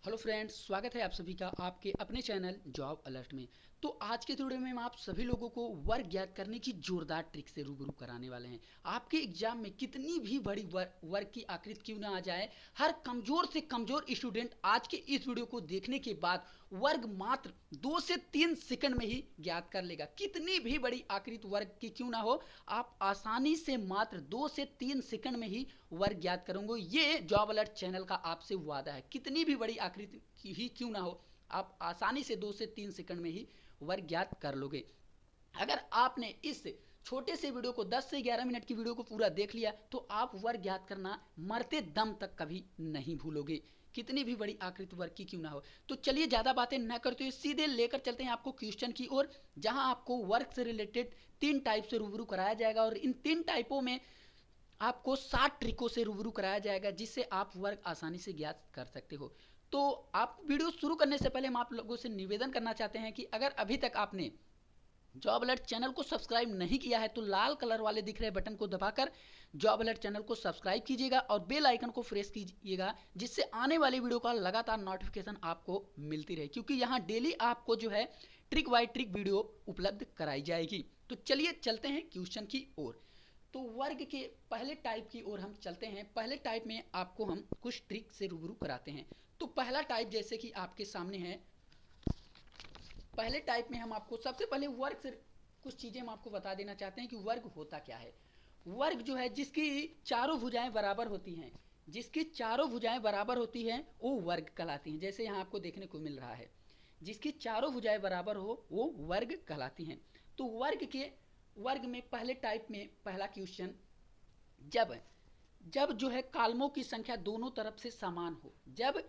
Hello friends, स्वागत है आप सभी का आपके अपने चैनल जॉब अलर्ट में। तो आज के वीडियो में हम आप सभी लोगों को वर्क ज्ञात करने की जोरदार ट्रिक से रूबरू कराने वाले हैं। आपके एग्जाम में कितनी भी बड़ी वर्क की आकृति क्यों ना आ जाए, हर कमजोर से कमजोर स्टूडेंट आज के इस वीडियो को देखने के बाद वर्ग मात्र 2 से 3 सेकंड में ही ज्ञात कर लेगा। कितनी भी बड़ी आकृति वर्ग की क्यों ना हो, आप आसानी से मात्र 2 से 3 सेकंड में ही वर्ग ज्ञात करेंगे। ये जॉब अलर्ट चैनल का आपसे वादा है। कितनी भी बड़ी आकृति ही क्यों ना हो, आप आसानी से 2 से 3 सेकंड में ही वर्ग ज्ञात कर लोगे। अगर आपने इस छोटे से वीडियो को 10 से 11 मिनट की वीडियो को पूरा देख लिया तो आप वर्ग ज्ञात करना मरते दम तक कभी नहीं भूलोगे, कितनी भी बड़ी आकृति वर्ग की क्यों ना हो। तो चलिए ज़्यादा बातें न करते हुए सीधे लेकर चलते हैं आपको क्वेश्चन की ओर, जहां आपको वर्ग से रिलेटेड 3 टाइप से रूबरू कराया जाएगा और इन 3 टाइपों में आपको 7 ट्रिकों से रूबरू कराया जाएगा, जिससे आप वर्ग आसानी से ज्ञात कर सकते हो। तो आप वीडियो शुरू करने से पहले हम आप लोगों से निवेदन करना चाहते हैं कि अगर अभी तक आपने जॉब अलर्ट चैनल को सब्सक्राइब नहीं किया है तो लाल कलर वाले दिख रहे बटन को दबाकर जॉब अलर्ट चैनल को सब्सक्राइब कीजिएगा और बेल आइकन को प्रेस कीजिएगा, जिससे आने वाली वीडियो का लगातार नोटिफिकेशन आपको मिलती रहे, क्योंकि यहाँ डेली आपको जो है ट्रिक बाय ट्रिक वीडियो उपलब्ध कराई जाएगी। तो चलिए चलते हैं क्वेश्चन की ओर। तो वर्ग के पहले टाइप की ओर हम चलते हैं। पहले टाइप में आपको हम कुछ ट्रिक से रूबरू कराते हैं। तो पहला टाइप जैसे कि आपके सामने है, पहले टाइप में हम आपको सबसे पहले वर्ग से कुछ चीजें हम आपको बता देना चाहते हैं कि वर्ग होता क्या है। वर्ग जो है जिसकी चारों भुजाएं बराबर होती हैं, जिसकी चारों भुजाएं बराबर होती हैं वो वर्ग कहलाती हैं। जैसे यहाँ आपको देखने को मिल रहा है, जिसकी चारों भुजाएं बराबर हो वो वर्ग कहलाती हैं। तो वर्ग में पहले टाइप में पहला क्वेश्चन, जब जब जो है कालमों की संख्या दोनों तरफ से समान हो, जब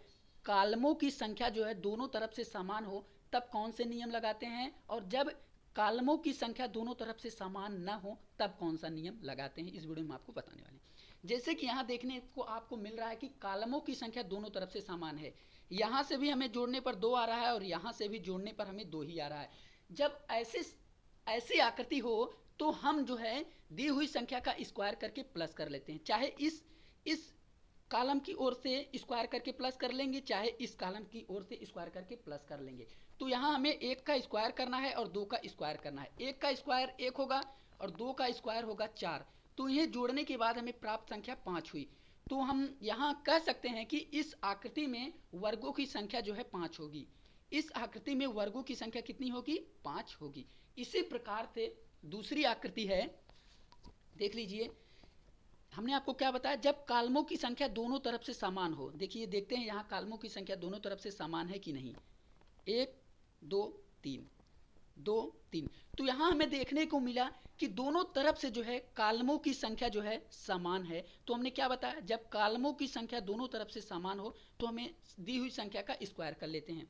कालमों की संख्या जो है दोनों तरफ से समान हो तब कौन से नियम लगाते हैं, और जब कालमों की संख्या दोनों तरफ से समान न हो तब कौन सा नियम लगाते हैं, इस वीडियो में आपको बताने वाले हैं। जैसे कि यहाँ देखने को आपको मिल रहा है कि कालमों की संख्या दोनों तरफ से समान है। यहाँ से भी हमें जोड़ने पर 2 आ रहा है और यहाँ से भी जोड़ने पर हमें 2 ही आ रहा है। जब ऐसी आकृति हो तो हम जो है दी हुई संख्या का स्क्वायर करके प्लस कर लेते हैं। चाहे इस कॉलम की ओर से स्क्वायर करके प्लस कर लेंगे, चाहे इस कॉलम की ओर से स्क्वायर करके प्लस कर लेंगे। तो यहाँ हमें 1 का स्क्वायर करना है और 2 का स्क्वायर करना है। 1 का स्क्वायर 1 होगा और 2 का स्क्वायर होगा 4। तो इन्हें जोड़ने के बाद हमें प्राप्त संख्या 5 हुई। तो हम यहाँ कह सकते हैं कि इस आकृति में वर्गों की संख्या जो है 5 होगी। इस आकृति में वर्गों की संख्या कितनी होगी? 5 होगी। इसी प्रकार से दूसरी आकृति है, देख लीजिए। हमने आपको क्या बताया, जब कालमों की संख्या दोनों तरफ से समान हो। देखिए, देखते हैं यहाँ कालमों की संख्या दोनों तरफ से समान है कि नहीं। 1 2 3, 2 3। तो यहाँ हमें देखने को मिला कि दोनों तरफ से जो है कालमों की संख्या जो है समान है। तो हमने क्या बताया, जब कालमों की संख्या दोनों तरफ से समान हो तो हमें दी हुई संख्या का स्क्वायर कर लेते हैं।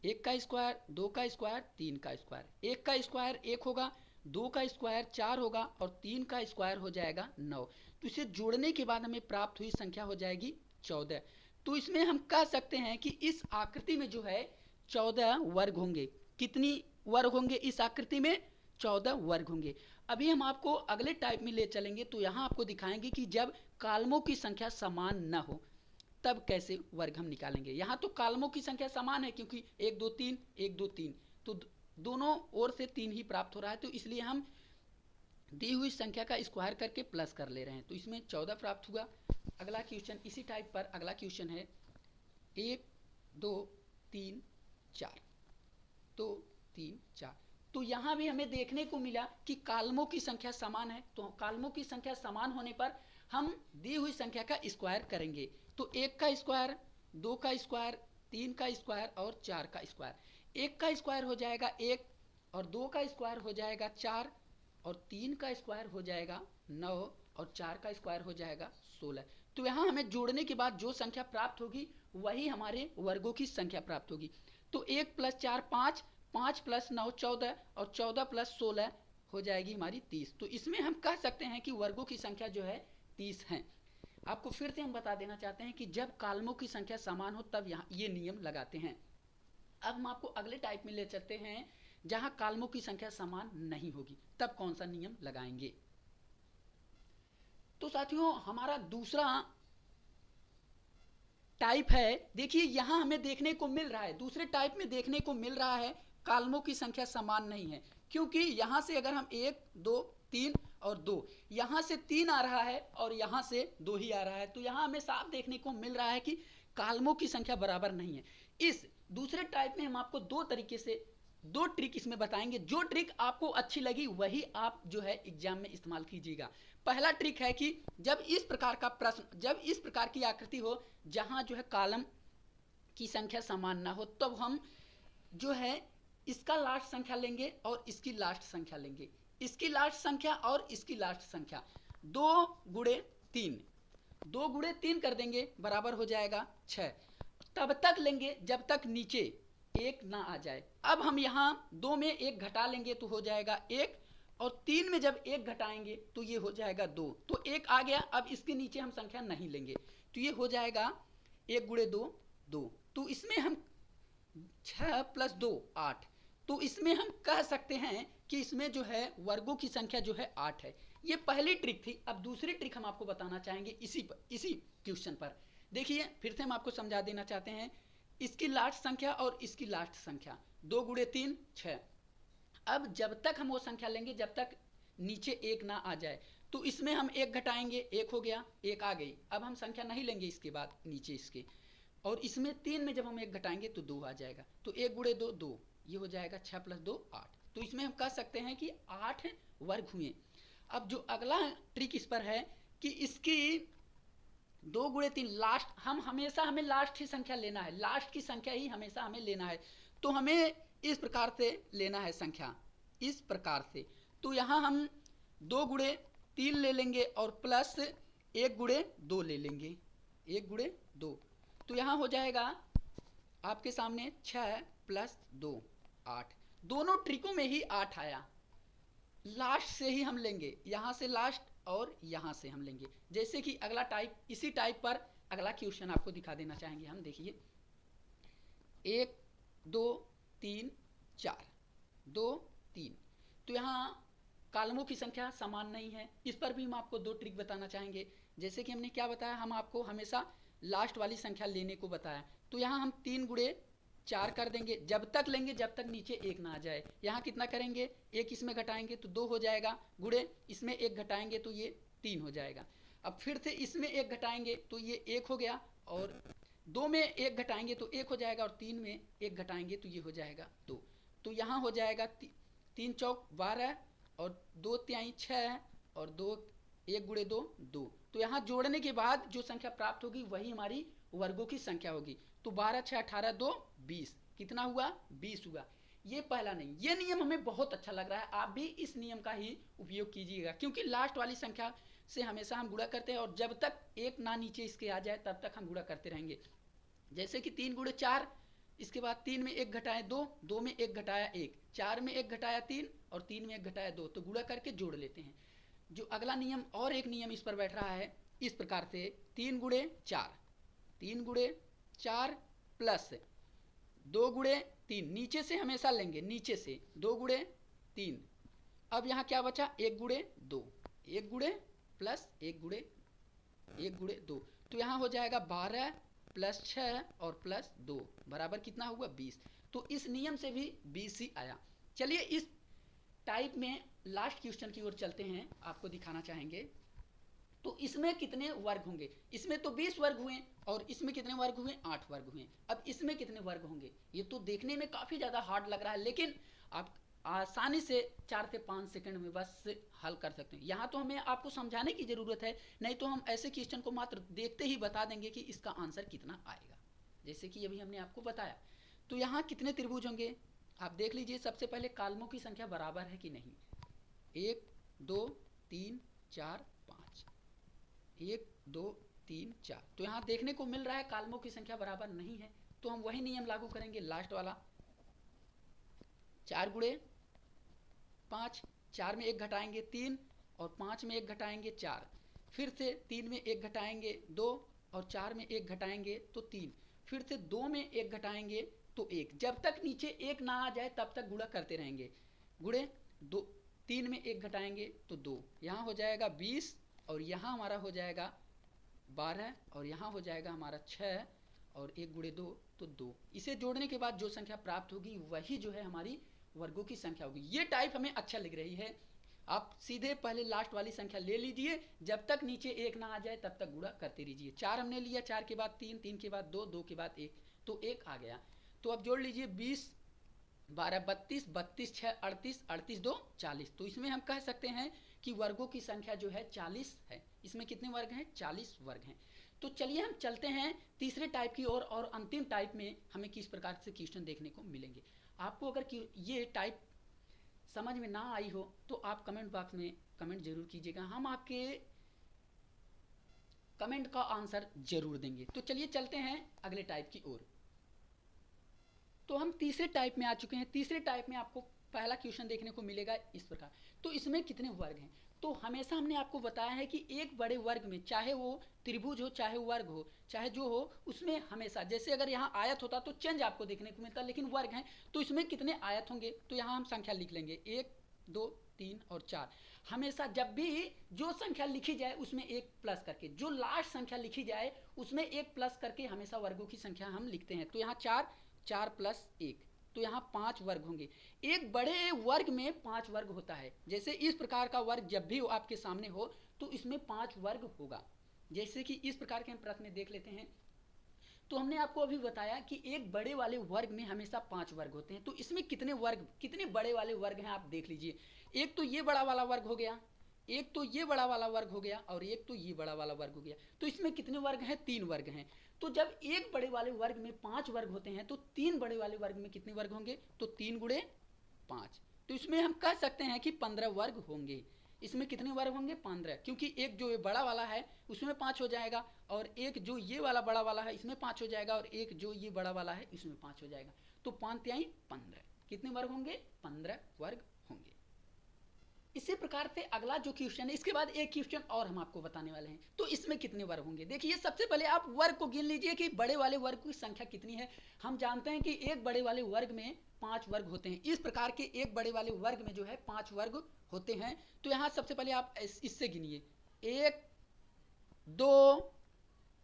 1 का स्क्वायर, 2 का स्क्वायर, 3 का स्क्वायर। 1 का स्क्वायर 1 होगा, 2 का स्क्वायर 4 होगा और 3 का स्क्वायर हो जाएगा 9। तो इसे जोड़ने के बाद हमें प्राप्त हुई संख्या हो जाएगी 14। तो इसमें हम कह सकते हैं कि इस आकृति में जो है 14 वर्ग होंगे। कितनी वर्ग होंगे इस आकृति में? 14 वर्ग होंगे। अभी हम आपको अगले टाइप में ले चलेंगे, तो यहाँ आपको दिखाएंगे कि जब कालमों की संख्या समान न हो तब कैसे वर्ग हम निकालेंगे। यहाँ तो कालमों की संख्या समान है, क्योंकि 1 2 3 1 2 3, तो दोनों ओर से 3 ही प्राप्त हो रहा है। तो इसलिए हम दी हुई संख्या का स्क्वायर करके प्लस कर ले रहे हैं। तो इसमें 14 प्राप्त हुआ। अगला क्वेश्चन इसी टाइप पर अगला क्वेश्चन है, 1 2 3 4, 2 3 4। तो यहाँ भी हमें देखने को मिला कि कालमों की संख्या समान है। तो कालमों की संख्या समान होने पर हम दी हुई संख्या का स्क्वायर करेंगे। तो 1 का स्क्वायर, 2 का स्क्वायर, 3 का स्क्वायर और 4 का स्क्वायर। 1 का स्क्वायर हो जाएगा 1 और 2 का स्क्वायर हो जाएगा 4 और 3 का स्क्वायर हो जाएगा 9 और 4 का स्क्वायर हो जाएगा 16। तो यहाँ हमें जोड़ने के बाद जो संख्या प्राप्त होगी वही हमारे वर्गों की संख्या प्राप्त होगी। तो 1 + 4 5, 5 + 9 14 और 14 + 16 हो जाएगी हमारी 30। तो इसमें हम कह सकते हैं कि वर्गों की संख्या जो है 30 है। आपको फिर से हम बता देना चाहते हैं कि जब कालमों की संख्या समान हो तब यहाँ ये नियम लगाते हैं। अब हम आपको अगले टाइप में ले चलते हैं, जहां कालमों की संख्या समान नहीं होगी तब कौन सा नियम लगाएंगे। तो साथियों, हमारा दूसरा टाइप है, देखिए यहाँ हमें देखने को मिल रहा है, दूसरे टाइप में देखने को मिल रहा है कालमों की संख्या समान नहीं है, क्योंकि यहाँ से अगर हम 1 2 3 और 2, यहाँ से 3 आ रहा है और यहाँ से 2 ही आ रहा है, तो यहाँ हमें साफ देखने को मिल रहा है कि कालमों की संख्या बराबर नहीं है। इस दूसरे टाइप में हम आपको दो तरीके से दो ट्रिक इसमें बताएंगे, जो ट्रिक आपको अच्छी लगी वही आप जो है एग्जाम में इस्तेमाल कीजिएगा। पहला ट्रिक है कि जब इस प्रकार का प्रश्न, जब इस प्रकार की आकृति हो जहां जो है कॉलम की संख्या समान ना हो, तब हम जो है इसका लास्ट संख्या लेंगे और इसकी लास्ट संख्या लेंगे, इसकी लास्ट संख्या और इसकी लास्ट संख्या 2 गुणे 3, 2 गुणे 3 कर देंगे बराबर हो जाएगा 6, तब तक लेंगे जब तक नीचे 1 ना आ जाए। अब हम यहाँ 2 में 1 घटा लेंगे तो हो जाएगा 1, और 3 में जब 1 घटाएंगे तो ये हो जाएगा 2, तो 1 आ गया। अब इसके नीचे हम संख्या नहीं लेंगे तो ये हो जाएगा 1 गुणे 2 2, तो इसमें हम 6 प्लस 2 8, तो इसमें हम कह सकते हैं कि इसमें जो है वर्गों की संख्या जो है 8 है। ये पहली ट्रिक थी। अब दूसरी ट्रिक हम आपको बताना चाहेंगे इसी क्वेश्चन पर। देखिए फिर से हम आपको समझा देना चाहते हैं, इसकी लास्ट संख्या और इसकी लास्ट संख्या 2 गुणे 3 6। अब जब तक हम वो संख्या लेंगे जब तक नीचे 1 ना आ जाए, तो इसमें हम 1 घटाएंगे, 1 हो गया, 1 आ गई। अब हम संख्या नहीं लेंगे इसके बाद नीचे इसके, और इसमें 3 में जब हम 1 घटाएंगे तो 2 आ जाएगा, तो 1 गुणे 2 2, ये हो जाएगा 6 प्लस 2 8, तो इसमें हम कह सकते हैं कि 8 वर्ग हुए। अब जो अगला ट्रिक इस पर है कि इसकी 2 गुणे 3 लास्ट, हमें लास्ट ही संख्या लेना है, लास्ट की संख्या ही हमेशा हमें लेना है, तो हमें इस प्रकार से लेना है संख्या, इस प्रकार से। तो यहाँ हम 2 गुणे 3 ले लेंगे और प्लस 1 गुणे 2 ले लेंगे, 1 गुणे 2, तो यहाँ हो जाएगा आपके सामने 6 प्लस 2 8, दोनों ट्रिकों में ही 8 आया। लास्ट से ही हम लेंगे, यहाँ से लास्ट और यहाँ से हम लेंगे। जैसे कि अगला टाइप, इसी टाइप पर अगला क्वेश्चन आपको दिखा देना चाहेंगे हम। देखिए 1 2 3 4 2 3, तो यहाँ कॉलमों की संख्या समान नहीं है। इस पर भी हम आपको दो ट्रिक बताना चाहेंगे। जैसे कि हमने क्या बताया, हम आपको हमेशा लास्ट वाली संख्या लेने को बताया, तो यहाँ हम 3 गुणे 4 कर देंगे, जब तक लेंगे जब तक नीचे 1 ना आ जाए। यहाँ कितना करेंगे, 1 इसमें घटाएंगे तो 2 हो जाएगा, गुणे इसमें 1 घटाएंगे तो ये 3 हो जाएगा। अब फिर से इसमें 1 घटाएंगे तो ये 1 हो गया, और 2 में 1 घटाएंगे तो 1 हो जाएगा, और 3 में 1 घटाएंगे तो ये हो जाएगा 2, तो यहाँ हो जाएगा 3 चौक 12 और 2 तिहाई 6 और 2 1 गुणे 2 2, तो यहाँ जोड़ने के बाद जो संख्या प्राप्त होगी वही हमारी वर्गों की संख्या होगी। तो 12 6 18 2 20, कितना हुआ 20 हुआ। ये पहला नियम, ये नियम हमें बहुत अच्छा लग रहा है, आप भी इस नियम का ही उपयोग कीजिएगा, क्योंकि लास्ट वाली संख्या से हमेशा हम गुणा करते हैं, और जब तक 1 ना नीचे इसके आ जाए तब तक हम गुणा करते रहेंगे। जैसे कि 3 गुणे 4, इसके बाद 3 में 1 घटाया 2, 2 में 1 घटाया 1, 4 में 1 घटाया 3 और 3 में 1 घटाया 2, तो गुणा करके जोड़ लेते हैं। जो अगला नियम और एक नियम इस पर बैठ रहा है इस प्रकार से, 3 गुणे 4, 3 गुणे 4 प्लस 2 गुणे 3, नीचे से हमेशा लेंगे, नीचे से 2 गुणे 3। अब यहाँ क्या बचा, 1 गुणे 2, 1 गुणे प्लस 1 गुणे 2, तो यहाँ हो जाएगा 12 प्लस 6 और प्लस 2 बराबर कितना हुआ 20, तो इस नियम से भी 20 ही आया। चलिए इस टाइप में लास्ट क्वेश्चन की ओर चलते हैं, आपको दिखाना चाहेंगे। तो इसमें कितने वर्ग होंगे, इसमें तो 20 वर्ग हुए, और इसमें कितने वर्ग हुए 8 वर्ग हुए। अब इसमें कितने वर्ग होंगे, ये तो देखने में काफ़ी ज़्यादा हार्ड लग रहा है, लेकिन आप आसानी से 4 से 5 सेकंड में बस हल कर सकते हैं। यहाँ तो हमें आपको समझाने की ज़रूरत है, नहीं तो हम ऐसे क्वेश्चन को मात्र देखते ही बता देंगे कि इसका आंसर कितना आएगा, जैसे कि अभी हमने आपको बताया। तो यहाँ कितने त्रिभुज होंगे आप देख लीजिए। सबसे पहले कॉलमों की संख्या बराबर है कि नहीं, 1 2 3 4 5, 1 2 3 4, तो यहाँ देखने को मिल रहा है कॉलमों की संख्या बराबर नहीं है, तो हम वही नियम लागू करेंगे लास्ट वाला। 4 गुणे 5, 4 में 1 घटाएंगे 3 और 5 में 1 घटाएंगे 4, फिर से 3 में 1 घटाएंगे 2 और 4 में 1 घटाएंगे तो 3, फिर से 2 में 1 घटाएंगे तो 1, जब तक नीचे 1 ना आ जाए तब तक गुणा करते रहेंगे। गुणे 2, 3 में 1 घटाएंगे तो 2, यहाँ हो जाएगा 20 और यहाँ हमारा हो जाएगा 12 और यहाँ हो जाएगा हमारा 6 और 1 गुणे 2 तो 2। इसे जोड़ने के बाद जो संख्या प्राप्त होगी वही जो है हमारी वर्गों की संख्या होगी। ये टाइप हमें अच्छा लग रही है। आप सीधे पहले लास्ट वाली संख्या ले लीजिए, जब तक नीचे 1 ना आ जाए तब तक गुणा करते रहिए। 4 हमने लिया, 4 के बाद 3, 3 के बाद 2, 2 के बाद 1, तो 1 आ गया। तो अब जोड़ लीजिए 20 12 32, 32 6 38, 38 2 40। तो इसमें हम कह सकते हैं कि वर्गों की संख्या जो है 40 है। इसमें कितने वर्ग हैं? 40 वर्ग हैं। तो चलिए हम चलते हैं तीसरे टाइप की ओर, और अंतिम टाइप में हमें किस प्रकार से क्वेश्चन देखने को मिलेंगे। आपको अगर ये टाइप समझ में ना आई हो तो आप कमेंट बॉक्स में कमेंट जरूर कीजिएगा, हम आपके कमेंट का आंसर जरूर देंगे। तो चलिए चलते हैं अगले टाइप की ओर। तो हम तीसरे टाइप में आ चुके हैं। तीसरे टाइप में आपको पहला क्वेश्चन देखने को मिलेगा इस प्रकार। तो इसमें कितने वर्ग हैं? तो हमेशा हमने आपको बताया है कि एक बड़े वर्ग में, चाहे वो त्रिभुज हो, चाहे वर्ग हो, चाहे जो हो, उसमें हमेशा, जैसे अगर यहाँ आयत होता तो चेंज आपको देखने को मिलता, लेकिन वर्ग हैं तो इसमें कितने आयत होंगे? तो यहाँ हम संख्या लिख लेंगे 1 2 3 और 4। हमेशा जब भी जो संख्या लिखी जाए उसमें 1 प्लस करके, जो लास्ट संख्या लिखी जाए उसमें 1 प्लस करके हमेशा वर्गों की संख्या हम लिखते हैं। तो यहाँ 4, 4 प्लस 1, तो यहाँ 5 वर्ग होंगे। एक बड़े वर्ग में 5 वर्ग होता है। जैसे इस प्रकार का वर्ग जब भी आपके सामने हो तो इसमें 5 वर्ग होगा। जैसे कि इस प्रकार के हम प्रश्न में देख लेते हैं। तो हमने आपको अभी बताया कि एक बड़े वाले वर्ग में हमेशा 5 वर्ग होते हैं। तो इसमें कितने वर्ग, कितने बड़े वाले वर्ग हैं आप देख लीजिए। एक तो ये बड़ा वाला वर्ग हो गया, एक तो ये बड़ा वाला वर्ग हो गया, और एक तो ये बड़ा वाला वर्ग हो गया। तो इसमें कितने वर्ग हैं? 3 वर्ग हैं। तो जब एक बड़े वाले वर्ग में 5 वर्ग होते हैं तो 3 बड़े वाले वर्ग में कितने वर्ग होंगे? तो 3 गुणे 5। तो इसमें हम कह सकते हैं कि 15 वर्ग होंगे। इसमें कितने वर्ग होंगे? 15, क्योंकि एक जो ये बड़ा वाला है उसमें 5 हो जाएगा, और एक जो ये वाला बड़ा वाला है इसमें 5 हो जाएगा, और एक जो ये बड़ा वाला है इसमें 5 हो जाएगा। तो 5 तिहाई 15। कितने वर्ग होंगे? 15 वर्ग होंगे। इसी प्रकार से अगला जो क्वेश्चन है, इसके बाद एक क्वेश्चन और हम आपको बताने वाले हैं। तो इसमें कितने वर्ग होंगे? देखिए सबसे पहले आप वर्ग को गिन लीजिए कि बड़े वाले वर्ग की संख्या कितनी है। हम जानते हैं कि एक बड़े वाले वर्ग में 5 वर्ग होते हैं। इस प्रकार के एक बड़े वाले वर्ग में जो है 5 वर्ग होते हैं। तो यहाँ सबसे पहले आप इससे गिनिए 1 2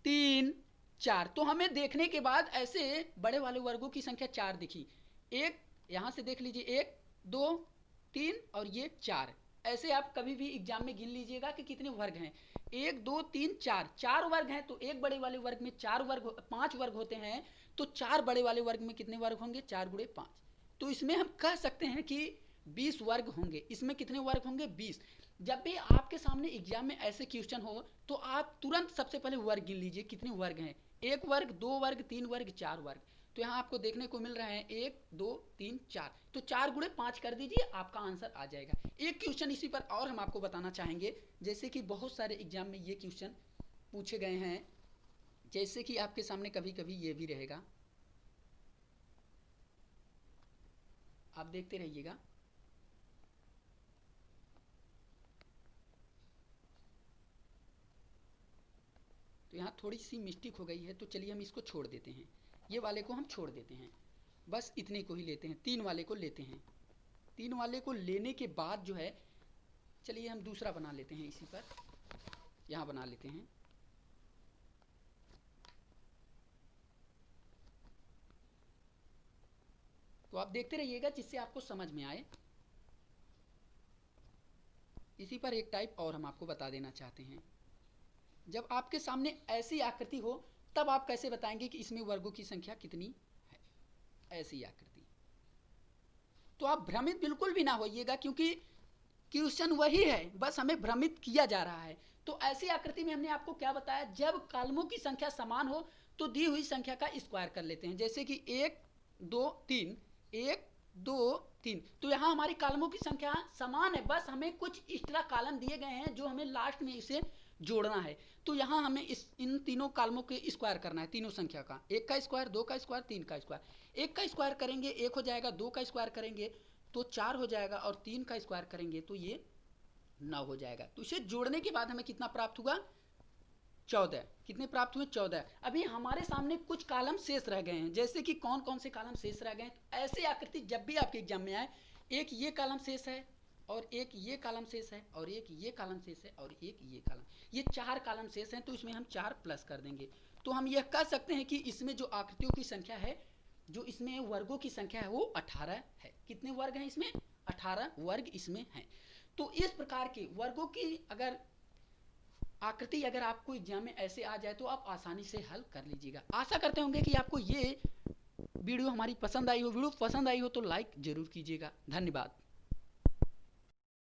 3 4। तो हमें देखने के बाद ऐसे बड़े वाले वर्गों की संख्या 4 दिखी। एक यहाँ से देख लीजिए 1 2 3 और ये 4। ऐसे आप कभी भी एग्जाम में गिन लीजिएगा कि कितने वर्ग हैं। 1 2 3 4, 4 वर्ग हैं। तो एक बड़े वाले वर्ग में 5 वर्ग होते हैं। तो 4 बड़े वाले वर्ग में कितने वर्ग होंगे? 4 गुणे 5। तो इसमें हम कह सकते हैं कि 20 वर्ग होंगे। इसमें कितने वर्ग होंगे? 20। जब भी आपके सामने एग्जाम में ऐसे क्वेश्चन हो तो आप तुरंत सबसे पहले वर्ग गिन लीजिए कितने वर्ग हैं। 1 वर्ग, 2 वर्ग, 3 वर्ग, 4 वर्ग। तो यहाँ आपको देखने को मिल रहा है 1 2 3 4। तो 4 गुणे 5 कर दीजिए, आपका आंसर आ जाएगा। एक क्वेश्चन इसी पर और हम आपको बताना चाहेंगे, जैसे कि बहुत सारे एग्जाम में ये क्वेश्चन पूछे गए हैं। जैसे कि आपके सामने कभी कभी ये भी रहेगा, आप देखते रहिएगा। तो यहाँ थोड़ी सी मिस्टेक हो गई है, तो चलिए हम इसको छोड़ देते हैं। ये वाले को हम छोड़ देते हैं, बस इतने को ही लेते हैं। 3 वाले को लेते हैं। 3 वाले को लेने के बाद जो है, चलिए हम दूसरा बना लेते हैं। इसी पर यहाँ बना लेते हैं। तो आप देखते रहिएगा जिससे आपको समझ में आए। इसी पर एक टाइप और हम आपको बता देना चाहते हैं। जब आपके सामने ऐसी आकृति हो तब आप कैसे बताएंगे कि इसमें वर्गों की संख्या कितनी है? ऐसी आकृति। तो आप भ्रमित बिल्कुल भी ना होइएगा, क्योंकि क्वेश्चन वही है, बस हमें भ्रमित किया जा रहा है। तो ऐसी आकृति में हमने आपको क्या बताया, जब कॉलमों की संख्या समान हो तो दी हुई संख्या का स्क्वायर कर लेते हैं। जैसे कि 1 2 3, 1 2 3। तो यहाँ हमारी कॉलमों की संख्या समान है, बस हमें कुछ एक्स्ट्रा कॉलम दिए गए हैं जो हमें लास्ट में इसे जोड़ना है। तो यहाँ हमें इन तीनों कॉलमों के स्क्वायर करना है, तीनों संख्या का। 1 का स्क्वायर, 2 का स्क्वायर, 3 का स्क्वायर। 1 का स्क्वायर करेंगे 1 हो जाएगा, 2 का स्क्वायर करेंगे तो 4 हो जाएगा, और 3 का स्क्वायर करेंगे तो ये 9 हो जाएगा। तो इसे जोड़ने के बाद हमें कितना प्राप्त हुआ? 14। कितने प्राप्त हुए? 14। अभी हमारे सामने कुछ कॉलम शेष रह गए हैं। जैसे कि कौन कौन से कॉलम शेष रह गए हैं? तो ऐसे आकृति जब भी आपके एग्जाम में आए, एक ये कॉलम शेष है, और एक ये कॉलम शेष है, और एक ये कॉलम शेष है, और एक ये कॉलम, ये 4 कॉलम शेष हैं। तो इसमें हम 4 प्लस कर देंगे। तो हम यह कह सकते हैं कि इसमें जो आकृतियों की संख्या है, जो इसमें वर्गों की संख्या है, वो 18 है। कितने वर्ग हैं इसमें? 18 वर्ग इसमें हैं। तो इस प्रकार के वर्गों की अगर आकृति अगर आपको एग्जाम में ऐसे आ जाए तो आप आसानी से हल कर लीजिएगा। आशा करते होंगे कि आपको ये वीडियो हमारी पसंद आई हो। वीडियो पसंद आई हो तो लाइक जरूर कीजिएगा। धन्यवाद।